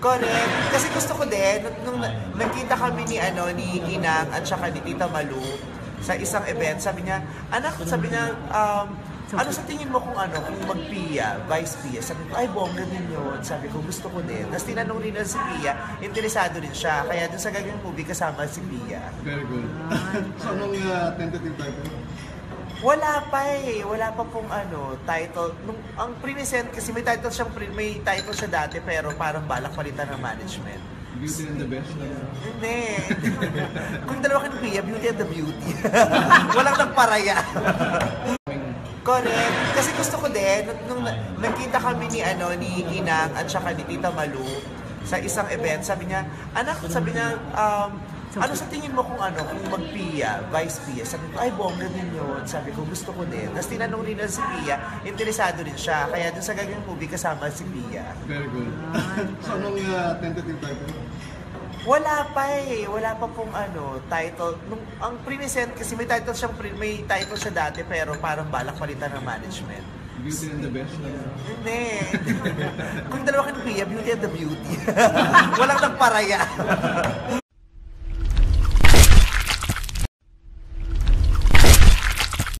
Correct. Kasi gusto ko din, nung nagkita kami ni Inang at saka ni Tita Malu sa isang event, sabi niya, anak, sabi niya, ano sa tingin mo kung mag-Pia, Vice Pia? Sabi ko, ay, bongga din yun. Sabi ko, gusto ko din. Tapos tinanong rin na si Pia, interesado rin siya. Kaya dun sa gagawing movie, kasama si Pia. Very good. So, anong tentative title? Wala pa eh. Wala pa pong title. Ang present kasi may title siya dati pero parang balak palitan ng management. Beauty and the Beast? Hindi. Kung dalawa ka ni Pia, Beauty and the Beauty. Walang nagparaya. Correct. Kasi gusto ko din, nung nagkita kami ni Inang at saka ni Tita Malu sa isang event, sabi niya, anak, sabi niya, ano sa tingin mo kung mag-Pia, Vice Pia? Sabi ko, ay, bongga din yun. Sabi ko, gusto ko din. Tapos tinanong rin na si Pia, interesado rin siya. Kaya dun sa gagawing movie, kasama si Pia. Very good. So, anong tentative title? Wala pa eh. Wala pa pong title. Ang present kasi may title siya dati pero parang balak palitan ng management. Beauty and the Beast? Hindi. Kung dalawa ka ni Pia, Beauty and the Beauty. Walang nagparaya.